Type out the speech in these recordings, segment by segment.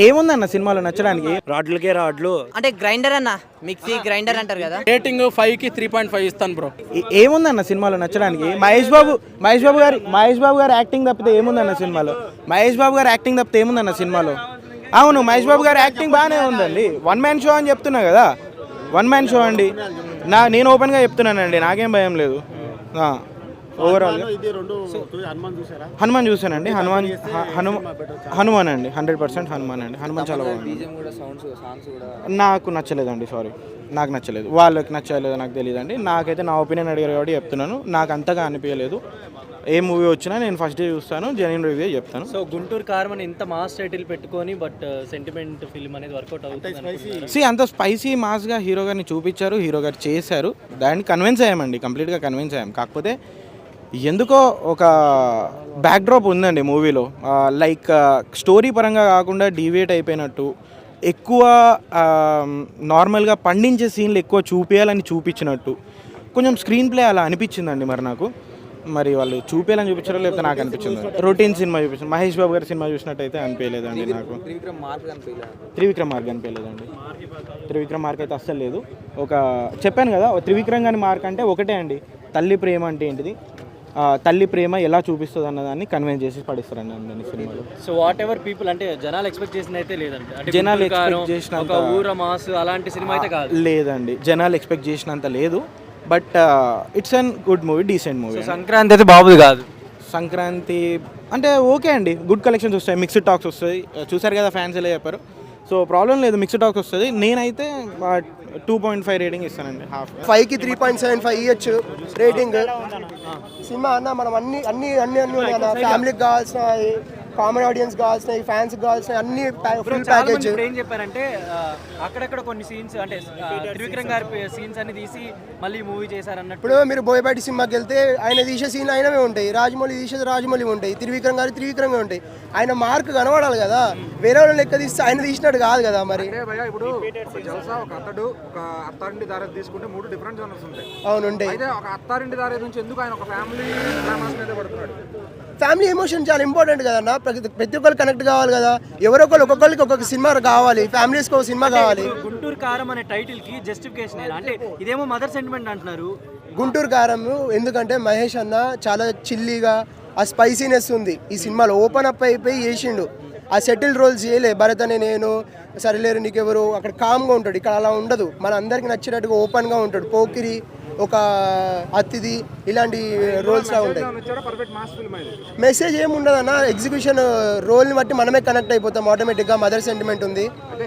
ఏముందన్న సినిమాలో నచ్చడానికి? రాడ్లకే రాడ్లు అంటే గ్రైండర్ అన్న, మిక్సీ గ్రైండర్ అంటారు కదా. రేటింగ్ 5కి 3.5 ఇస్తాను బ్రో. ఏముందన్న సినిమాలో నచ్చడానికి? మహేష్ బాబు గారు యాక్టింగ్ తప్పితే ఏముందన్న సినిమాలో? అవును, మహేష్ బాబు గారు యాక్టింగ్ బాగానే ఉందండి. వన్ మ్యాన్ షో అని చెప్తున్నా కదా, వన్ మ్యాన్ షో అండి. నేను ఓపెన్గా చెప్తున్నానండి, నాకేం భయం లేదు. ఓవరాల్ హనుమాన్ చూసానండి. హనుమాన్ అండి, 100% హనుమాన్ అండి. హనుమాన్ చాలా బాగుంది. నాకు నచ్చలేదండి, సారీ, నాకు నచ్చలేదు. వాళ్ళకి నచ్చలేదో నాకు తెలియదండి. నాకైతే నా ఒపీనియన్ అడిగారు కాబట్టి చెప్తున్నాను. నాకు అంతగా అనిపించలేదు. ఏ మూవీ వచ్చినా నేను ఫస్ట్ డే చూస్తాను, జెన్యూన్ రివ్యూ చెప్తాను. సో గుంటూరు కారం అని ఇంత మాస్ టైటిల్ పెట్టుకొని బట్ సెంటిమెంట్ ఫిల్మ్ అనేది వర్కౌట్ అవుతుంది. అంత స్పైసీ మాస్గా హీరో గారిని చూపించారు, హీరో గారు చేశారు. దాన్ని కన్విన్స్ అయ్యామండి, కంప్లీట్గా కన్విన్స్ అయ్యాం. కాకపోతే ఎందుకో ఒక బ్యాక్డ్రాప్ ఉందండి మూవీలో, లైక్ స్టోరీ పరంగా కాకుండా డీవియేట్ అయిపోయినట్టు, ఎక్కువ నార్మల్గా పండించే సీన్లు ఎక్కువ చూపించాలని చూపించినట్టు కొంచెం స్క్రీన్ ప్లే అలా అనిపించిందండి. మరి వాళ్ళు చూపించాలని చూపించారో లేకపోతే నాకు అనిపించింది రొటీన్ సినిమా చూపించారు. మహేష్ బాబు గారి సినిమా చూసినట్టయితే అనిపించలేదండి నాకు. త్రివిక్రమ్ మార్క్ అనిపించలేదండి. త్రివిక్రమ్ మార్క్ అయితే అస్సలు లేదు. చెప్పాను కదా, త్రివిక్రమ్ గారి మార్క్ అంటే ఒకటే అండి, తల్లి ప్రేమ అంటే ఏంటిది, తల్లి ప్రేమ ఎలా చూపిస్తుంది అన్నదాన్ని కన్విన్స్ చేసి పడిస్తారండి అందరినీ సినిమాలో. సో వాట్ ఎవర్ పీపుల్ అంటే జనాలు ఎక్స్పెక్ట్ చేసిన అయితే లేదండి, జనాలు ఎక్స్పెక్ట్ చేసినంత ఊర మాస్ అలాంటి సినిమా అయితే కాదు. లేదండి, జనాలు ఎక్స్పెక్ట్ చేసినంత లేదు. But it's an good movie, decent movie. Sankranti అయితే బాబుది కాదు. సంక్రాంతి అంటే ఓకే అండి, గుడ్ కలెక్షన్స్ వస్తాయి, మిక్స్డ్ టాక్స్ వస్తాయి. చూసారు కదా ఫ్యాన్స్ ఎలా చెప్పారు. సో ప్రాబ్లం లేదు, మిక్స్డ్ టాక్స్ వస్తుంది. నేనైతే 2.5 రేటింగ్ ఇస్తానండి. 5కి 3.75 ఇవ్వచ్చు రేటింగ్. సినిమా అన్న మనం అన్ని ఫ్యామిలీకి కావాల్సిన, కామన్ ఆడియన్స్ కావాల్సిన, ఫ్యాన్స్ కావాల్సిన అన్ని ఫుల్ ప్యాకేజ్. ఏం చెప్పారంటే అక్కడక్కడ కొన్ని సీన్స్ అంటే త్రివిక్రమ్ గారి సీన్స్ అన్ని తీసి మళ్ళీ మూవీ చేశారన్నట్టు. ఇప్పుడు మీరు బోయపాటి సినిమాకి వెళ్తే ఆయన తీసే సీన్లు ఆయనవే ఉంటాయి, రాజమౌళి తీసేది రాజమౌళి ఉంటాయి, త్రివిక్రమ్ త్రివిక్రమే ఉంటాయి. ఆయన మార్క్ కనబడాలి కదా, వేరే వాళ్ళ లెక్క తీస్తే ఆయన తీసినట్టు కాదు కదా. మరి ఇప్పుడు జల్సా ఒక అతడు ఒక అత్తారింటి దారి తీసుకుంటే 3 డిఫరెంట్ జోనర్స్ ఉంటాయి. అవునుంటాయి. అయితే ఒక అత్తారింటి దారి నుంచి ఎందుకు ఆయన ఒక ఫ్యామిలీ డ్రామాస్ మీద పడుతున్నాడు? ఫ్యామిలీ ఎమోషన్ చాలా ఇంపార్టెంట్ కదన్న, ప్రతి ఒక్కరు కనెక్ట్ కావాలి కదా. ఒక్కొక్కరికి ఒక్కొక్క సినిమా కావాలి, ఫ్యామిలీస్కి ఒక సినిమా కావాలి. గుంటూరు కారం అనే టైటిల్ కి జస్టిఫికేషన్ అంటే ఇదేమో మదర్ సెంటిమెంట్ అంటున్నారు. గుంటూరు కారం ఎందుకంటే మహేష్ అన్న చాలా చిల్లీగా, ఆ స్పైసీనెస్ ఉంది ఈ సినిమాలో. ఓపెన్ అప్ అయిపోయి చేసిండు, ఆ సెటిల్ రోల్స్ చేయలే. భరత్ అనే నేను, సరిలేరు నీకెవరు, అక్కడ కామ్గా ఉంటాడు. ఇక్కడ అలా ఉండదు, మన అందరికి నచ్చినట్టుగా ఓపెన్గా ఉంటాడు. పోకిరి, ఒక అతిథి, ఇలాంటి రోల్స్ లా ఉంటాయి. మెసేజ్ ఏముండదు అన్న, ఎగ్జిక్యూషన్ రోల్ని బట్టి మనమే కనెక్ట్ అయిపోతాం ఆటోమేటిక్గా. మదర్ సెంటిమెంట్ ఉంది.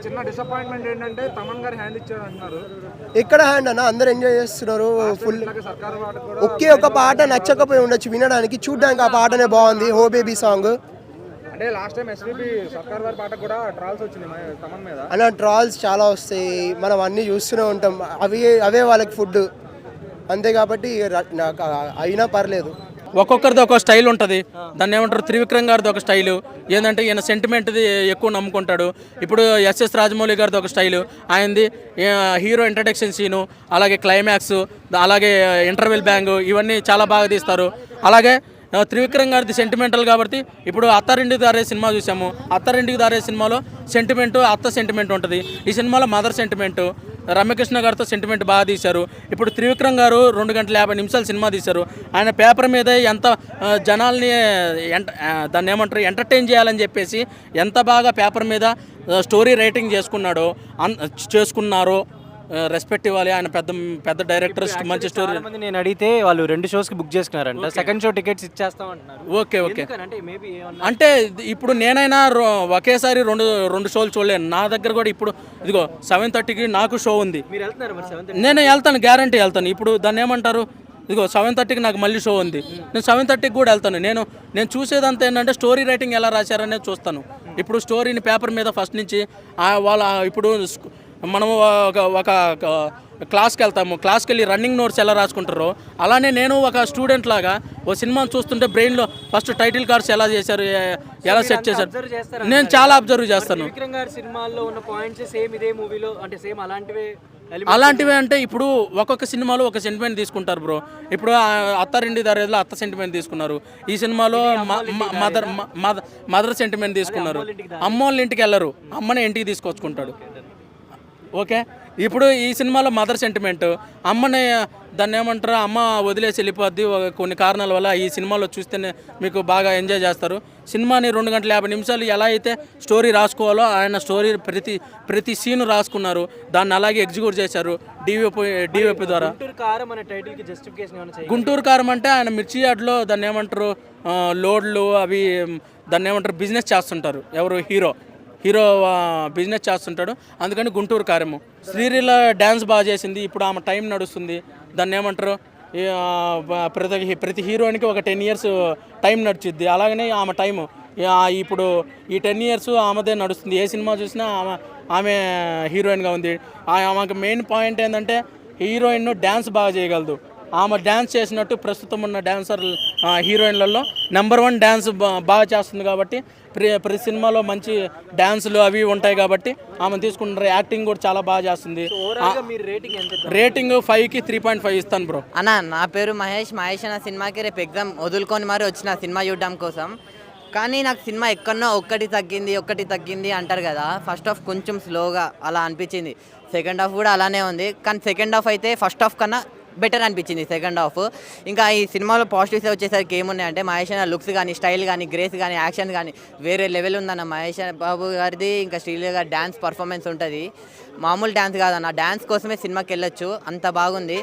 చిన్న డిసప్పాయింట్మెంట్ ఏంటంటే తమన్ గారు హ్యాండ్ ఇచ్చారు అంటున్నారు. ఎక్కడ హ్యాండ్ అన్న, అందరు ఎంజాయ్ చేస్తున్నారు ఫుల్. ఒకే ఒక పాట నచ్చకపోయి ఉండొచ్చు వినడానికి, చూడడానికి ఆ పాటనే బాగుంది, హో బేబీ సాంగ్. అంటే లాస్ట్ టైం ఎస్పీబీ సర్కార్ వారి పాట కూడా ట్రాల్స్ వచ్చింది తమన్ మీద. అలా ట్రాల్స్ చాలా వస్తాయి, మనం అన్నీ చూస్తూనే ఉంటాం. అవే వాళ్ళకి ఫుడ్ అంతే. కాబట్టి నాకు అయినా పర్లేదు. ఒక్కొక్కరిది ఒక స్టైల్ ఉంటుంది. దాన్ని ఏమంటారు, త్రివిక్రమ్ గారిది ఒక స్టైలు ఏంటంటే ఈయన సెంటిమెంట్ది ఎక్కువ నమ్ముకుంటాడు. ఇప్పుడు ఎస్ఎస్ రాజమౌళి గారిది ఒక స్టైలు, ఆయనది హీరో ఇంట్రడక్షన్ సీను, అలాగే క్లైమాక్స్, అలాగే ఇంటర్వెల్ బ్యాంగ్, ఇవన్నీ చాలా బాగా తీస్తారు. అలాగే త్రివిక్రమ్ గారిది సెంటిమెంటల్ కాబట్టి ఇప్పుడు అత్తారింటికి దారే సినిమా చూసాము. అత్తారింటికి దారే సినిమాలో అత్త సెంటిమెంట్ ఉంటుంది. ఈ సినిమాలో మదర్ సెంటిమెంటు, రమ్యకృష్ణ గారితో సెంటిమెంట్ బాగా తీశారు. ఇప్పుడు త్రివిక్రమ్ గారు 2 గంటల 50 నిమిషాలు సినిమా తీశారు. ఆయన పేపర్ మీద ఎంత జనాల్ని దాన్ని ఏమంటారు ఎంటర్టైన్ చేయాలని చెప్పేసి ఎంత బాగా పేపర్ మీద స్టోరీ రైటింగ్ చేసుకున్నారో రెస్పెక్ట్ ఇవ్వాలి. ఆయన పెద్ద డైరెక్టర్, మంచి స్టోరీ. నేను అడిగితే వాళ్ళు 2 షోస్కి బుక్ చేసుకున్నారంట, సెకండ్ షో టికెట్స్ ఇచ్చేస్తామంటున్నారు. ఓకే అంటే ఇప్పుడు నేనైనా ఒకేసారి రెండు షోలు చూడలేను. నా దగ్గర కూడా ఇప్పుడు ఇదిగో 7:30కి నాకు షో ఉంది. నేను వెళ్తాను, గ్యారంటీ వెళ్తాను. ఇప్పుడు దాన్ని ఏమంటారు, ఇదిగో 7:30కి నాకు మళ్ళీ షో ఉంది, నేను 7:30కి కూడా వెళ్తాను. నేను చూసేదంతా ఏంటంటే స్టోరీ రైటింగ్ ఎలా రాశారనేది చూస్తాను. ఇప్పుడు స్టోరీని పేపర్ మీద ఫస్ట్ నుంచి వాళ్ళ ఇప్పుడు మనము ఒక క్లాస్కి వెళ్తాము, క్లాస్కి వెళ్ళి రన్నింగ్ నోట్స్ ఎలా రాసుకుంటారో అలానే నేను ఒక స్టూడెంట్ లాగా ఓ సినిమాను చూస్తుంటే బ్రెయిన్లో ఫస్ట్ టైటిల్ కార్డ్స్ ఎలా చేశారు, ఎలా సెట్ చేశారు, నేను చాలా అబ్జర్వ్ చేస్తాను. విక్రమ్ గారి సినిమాల్లో ఉన్న పాయింట్స్ సేమ్ ఇదే మూవీలో అంటే సేమ్ అలాంటివే అలాంటివి అంటే ఇప్పుడు ఒక్కొక్క సినిమాలో ఒక సెంటిమెంట్ తీసుకుంటారు బ్రో. ఇప్పుడు అత్తారింటి దారేదిలో అత్త సెంటిమెంట్ తీసుకున్నారు, ఈ సినిమాలో మదర్ సెంటిమెంట్ తీసుకున్నారు. అమ్మోళ్ళ ఇంటికి వెళ్ళరు, అమ్మని ఇంటికి తీసుకొచ్చుకుంటాడు. ఓకే, ఇప్పుడు ఈ సినిమాలో మదర్ సెంటిమెంట్, అమ్మని దాన్ని ఏమంటారు, అమ్మ వదిలేసి వెళ్ళిపోద్ది కొన్ని కారణాల వల్ల. ఈ సినిమాలో చూస్తేనే మీకు బాగా ఎంజాయ్ చేస్తారు. సినిమాని 2 గంటల 50 నిమిషాలు ఎలా అయితే స్టోరీ రాసుకోవాలో ఆయన స్టోరీ ప్రతి సీను రాసుకున్నారు, దాన్ని అలాగే ఎగ్జిక్యూట్ చేశారు డిఓపి ద్వారా. గుంటూరు కారం అనే టైటిల్కి జస్టిఫికేషన్ ఏమైనా చేయాలి? గుంటూరు కారం అంటే ఆయన మిర్చి యార్డ్లో దాన్ని ఏమంటారు, లోడ్లు అవి దాన్ని ఏమంటారు బిజినెస్ చేస్తుంటారు. ఎవరు హీరో బిజినెస్ చేస్తుంటాడు, అందుకని గుంటూరు కారము. శ్రీలీల డ్యాన్స్ బాగా చేసింది, ఇప్పుడు ఆమె టైం నడుస్తుంది. దాన్ని ఏమంటారు, ప్రతి హీరోయిన్కి ఒక 10 years టైం నడుచుద్ది, అలాగనే ఆమె టైము ఇప్పుడు ఈ 10 years ఆమెదే నడుస్తుంది. ఏ సినిమా చూసినా ఆమె హీరోయిన్గా ఉంది. ఆమెకు మెయిన్ పాయింట్ ఏంటంటే హీరోయిన్ డ్యాన్స్ బాగా చేయగలదు. ఆమె డ్యాన్స్ చేసినట్టు ప్రస్తుతం ఉన్న డాన్సర్ హీరోయిన్లలో నెంబర్ 1 డ్యాన్స్ బాగా చేస్తుంది. కాబట్టి ప్రతి సినిమాలో మంచి డ్యాన్సులు అవి ఉంటాయి కాబట్టి ఆమె తీసుకుంటారు. యాక్టింగ్ కూడా చాలా బాగా చేస్తుంది. రేటింగ్ 5కి 3.5 ఇస్తాను బ్రో. అన్న నా పేరు మహేష్ అన్న సినిమాకి రేపు ఎగ్జామ్ వదులుకొని మరి వచ్చిన సినిమా చూడడం కోసం. కానీ నాకు సినిమా ఎక్కడో ఒకటి తగ్గింది అంటారు కదా, ఫస్ట్ హాఫ్ కొంచెం స్లోగా అలా అనిపించింది. సెకండ్ హాఫ్ కూడా అలానే ఉంది, కానీ సెకండ్ హాఫ్ అయితే ఫస్ట్ హాఫ్ కన్నా బెటర్ అనిపించింది సెకండ్ హాఫ్. ఇంకా ఈ సినిమాలో పాజిటివ్స్ వచ్చేసరికి ఏమున్నాయంటే మహేష్ అన్న లుక్స్ కానీ, స్టైల్ కానీ, గ్రేస్ కానీ, యాక్షన్ కానీ వేరే లెవెల్ ఉందన్న. మహేష్ బాబు గారిది ఇంకా శ్రీలీల గారి డ్యాన్స్ పర్ఫార్మెన్స్ ఉంటుంది, మామూలు డ్యాన్స్ కాదన్న. డ్యాన్స్ కోసమే సినిమాకి వెళ్ళొచ్చు, అంత బాగుంది.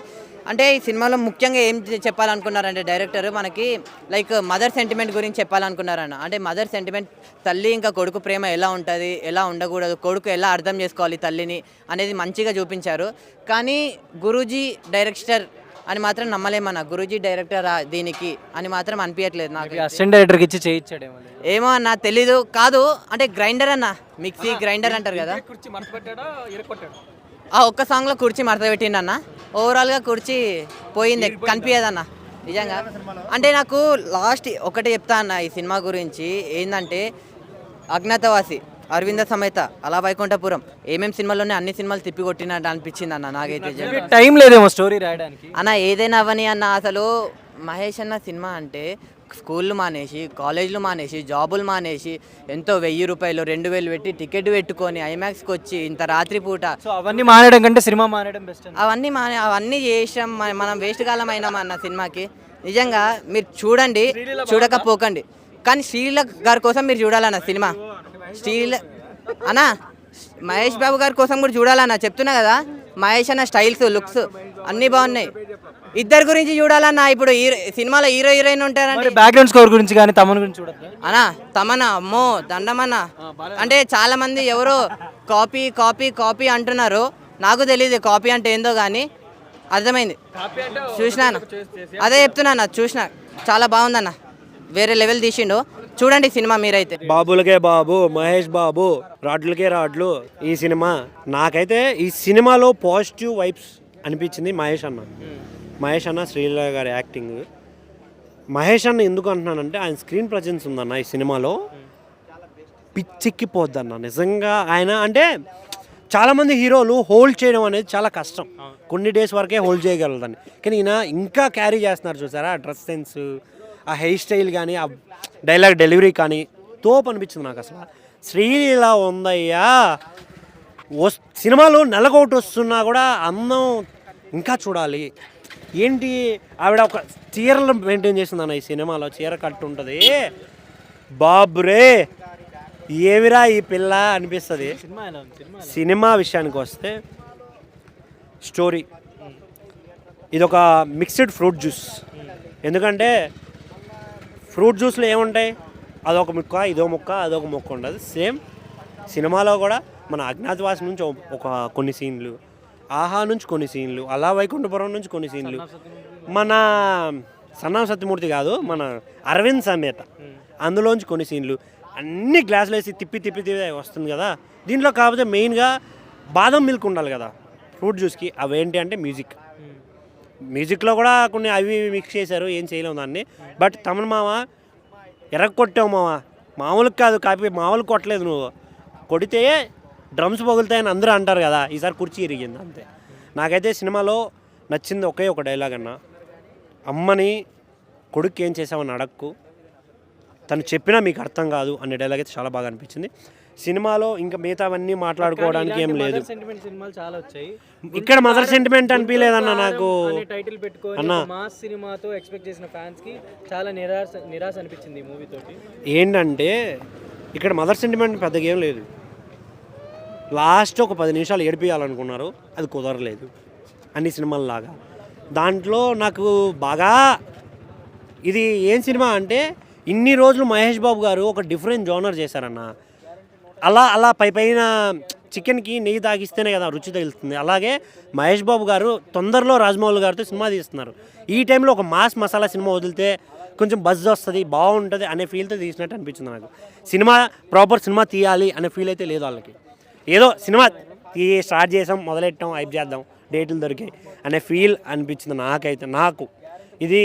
అంటే ఈ సినిమాలో ముఖ్యంగా ఏం చెప్పాలనుకున్నారంటే డైరెక్టర్ మనకి లైక్ మదర్ సెంటిమెంట్ గురించి చెప్పాలనుకున్నారన్న. అంటే మదర్ సెంటిమెంట్, తల్లి ఇంకా కొడుకు ప్రేమ ఎలా ఉంటుంది, ఎలా ఉండకూడదు, కొడుకు ఎలా అర్థం చేసుకోవాలి తల్లిని అనేది మంచిగా చూపించారు. కానీ గురూజీ డైరెక్టర్ అని మాత్రం నమ్మలేమన్నా. గురూజీ డైరెక్టర్ దీనికి అని మాత్రం అనిపించట్లేదు నాకు. అసిస్టెంట్ డైరెక్టర్కి ఇచ్చి చేయించాడేమో. ఏమో అన్న తెలీదు. కాదు అంటే గ్రైండర్ అన్న, మిక్సీ గ్రైండర్ అంటారు కదా, ఆ ఒక్క సాంగ్లో కుర్చీ మడత పెట్టిండు అన్న. ఓవరాల్గా కుర్చీ పోయింది, కనిపించదన్న నిజంగా. అంటే నాకు లాస్ట్ ఒకటి చెప్తా అన్న ఈ సినిమా గురించి ఏంటంటే, అజ్ఞాతవాసి, అరవింద సమేత, అలా వైకుంఠపురం ఏమేమి సినిమాలోనే అన్ని సినిమాలు తిప్పి కొట్టినట్టు అనిపించింది అన్న నాకైతే. టైం లేదేమో స్టోరీ రాయడానికి. అన్న ఏదైనా అవని అన్న. అసలు మహేష్ అన్న సినిమా అంటే స్కూళ్ళు మానేసి, కాలేజీలు మానేసి, జాబులు మానేసి ఎంతో 1000 రూపాయలు 2000 పెట్టి టికెట్ పెట్టుకొని ఐమాక్స్కి వచ్చి ఇంత రాత్రిపూట, సో అవన్నీ మానేయడం కంటే సినిమా మానేయడం బెస్ట్. అవన్నీ చేసాం మనం, వేస్ట్ కాలం అయినాం అన్న సినిమాకి. నిజంగా మీరు చూడండి, చూడకపోకండి, కానీ శ్రీలీల గారి కోసం మీరు చూడాలన్న సినిమా. శ్రీలీల అన్న మహేష్ బాబు గారి కోసం కూడా చూడాలన్న, చెప్తున్నా కదా. మహేష్ అన్న స్టైల్స్, లుక్స్ అన్నీ బాగున్నాయి. ఇద్దరు గురించి చూడాలన్నా. ఇప్పుడు సినిమాలో హీరో హీరోయిన్ ఉంటారంటే బ్యాక్గ్రౌండ్ స్కోర్ గురించి కానీ తమన్ గురించి చూడదు అన్నా. తమన్నా అమ్మో దండమన్నా. అంటే చాలా మంది ఎవరో కాపీ అంటున్నారు. నాకు తెలియదు కాపీ అంటే ఏందో కానీ అర్థమైంది, చూసినాను. అదే చెప్తున్నా, చూసిన చాలా బాగుందన్న, వేరే లెవెల్ తీసిండు. చూడండి సినిమా మీరైతే. బాబులకే బాబు, మహేష్ బాబు, రాడ్లకే రాడ్లు. ఈ సినిమా నాకైతే ఈ సినిమాలో పాజిటివ్ వైబ్స్ అనిపించింది మహేష్ అన్న శ్రీలీల గారి యాక్టింగ్. మహేష్ అన్న ఎందుకు అంటున్నానంటే ఆయన స్క్రీన్ ప్రజెన్స్ ఉందన్న ఈ సినిమాలో పిచ్చెక్కిపోద్దన్న నిజంగా. ఆయన అంటే చాలామంది హీరోలు హోల్డ్ చేయడం అనేది చాలా కష్టం, కొన్ని డేస్ వరకే హోల్డ్ చేయగలదని. కానీ ఈయన ఇంకా క్యారీ చేస్తున్నారు చూసారా, ఆ డ్రెస్ సెన్స్, ఆ హెయిర్ స్టైల్ కానీ, ఆ డైలాగ్ డెలివరీ కానీ తోపు అనిపించింది నాకు. అసలు శ్రీలీల ఉందయ్యా, సినిమాలో నెలకొకటి వస్తున్నా కూడా అందం ఇంకా చూడాలి. ఏంటి ఆవిడ ఒక చీరలు మెయింటైన్ చేసిందన్న ఈ సినిమాలో, చీర కట్టు ఉంటుంది. బాబురే ఏమిరా ఈ పిల్ల అనిపిస్తుంది. సినిమా విషయానికి వస్తే స్టోరీ ఇదొక మిక్స్డ్ ఫ్రూట్ జ్యూస్. ఎందుకంటే ఫ్రూట్ జ్యూస్లో ఏముంటాయి, అదొక ముక్క, ఇదో ముక్క, అదొక ముక్క ఉండదు. సేమ్ సినిమాలో కూడా మన అజ్ఞాతవాసి నుంచి ఒక కొన్ని సీన్లు, ఆహా నుంచి కొన్ని సీన్లు, అలా వైకుంఠపురం నుంచి కొన్ని సీన్లు, మన సన్నాం సత్యమూర్తి కాదు మన అరవింద్ సమేత అందులోంచి కొన్ని సీన్లు, అన్ని గ్లాసులు వేసి తిప్పి వస్తుంది కదా. దీంట్లో కాకపోతే మెయిన్గా బాదం మిల్క్ ఉండాలి కదా ఫ్రూట్ జ్యూస్కి. అవేంటి అంటే మ్యూజిక్లో కూడా కొన్ని అవి మిక్స్ చేశారు, ఏం చేయలేము దాన్ని. బట్ తమన్ మామ ఎరగొట్టావు మామ, మామూలుగా కాదు, మామూలు కొట్టలేదు నువ్వు, కొడితే డ్రమ్స్ పగులుతాయని అందరూ అంటారు కదా. ఈసారి కుర్చీ ఇరిగింది అంతే. నాకైతే సినిమాలో నచ్చింది ఒకే ఒక డైలాగ్ అన్న, అమ్మని కొడుకు ఏం చేసామని అడక్కు, తను చెప్పినా మీకు అర్థం కాదు అనే డైలాగ్ అయితే చాలా బాగా అనిపించింది. సినిమాలో ఇంకా మిగతావన్నీ మాట్లాడుకోవడానికి ఏం లేదు. సెంటిమెంట్ సినిమాలు చాలా వచ్చాయి. ఇక్కడ మదర్ సెంటిమెంట్ అనిపించలేదన్న నాకు. టైటిల్ పెట్టుకొని అన్న. మాస్ సినిమాతో ఎక్స్పెక్ట్ చేసిన ఫ్యాన్స్ కి చాలా నిరాశ అనిపించింది ఈ మూవీ తోటి. ఏంటంటే ఇక్కడ మదర్ సెంటిమెంట్ పెద్దగా ఏం లేదు. లాస్ట్ ఒక 10 నిమిషాలు ఏడిపియాలనుకున్నారు, అది కుదరలేదు అన్ని సినిమాల్లాగా. దాంట్లో నాకు బాగా ఇది ఏం సినిమా అంటే, ఇన్ని రోజులు మహేష్ బాబు గారు ఒక డిఫరెంట్ జోనర్ చేశారన్న. అలా పైన చికెన్కి నెయ్యి తాగిస్తేనే కదా రుచి తెలుస్తుంది. అలాగే మహేష్ బాబు గారు తొందరలో రాజమౌళి గారితో సినిమా తీస్తున్నారు. ఈ టైంలో ఒక మాస్ మసాలా సినిమా వదిలితే కొంచెం బజ్ వస్తుంది, బాగుంటుంది అనే ఫీల్తో తీసినట్టు అనిపించింది నాకు. సినిమా ప్రాపర్ సినిమా తీయాలి అనే ఫీల్ అయితే లేదు వాళ్ళకి. ఏదో సినిమా స్టార్ట్ చేసాం, మొదలెట్టాం, హైప్ చేద్దాం, డేట్లు దొరికాయి అనే ఫీల్ అనిపించింది నాకైతే. నాకు ఇది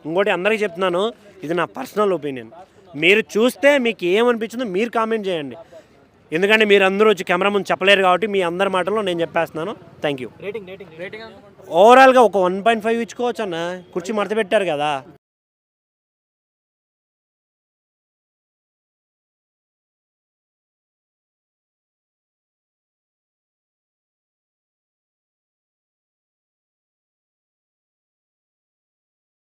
ఇంకోటి అందరికీ చెప్తున్నాను, ఇది నా పర్సనల్ ఒపీనియన్. మీరు చూస్తే మీకు ఏమనిపించిందో మీరు కామెంట్ చేయండి. ఎందుకంటే మీరు అందరూ వచ్చి కెమెరా ముందు చెప్పలేరు కాబట్టి మీ అందరి మాటల్లో నేను చెప్పేస్తున్నాను. Thank you. రేటింగ్ ఓవరాల్గా ఒక 1.5 ఇచ్చుకోవచ్చు అన్న. కుర్చీ మడత పెట్టారు కదా,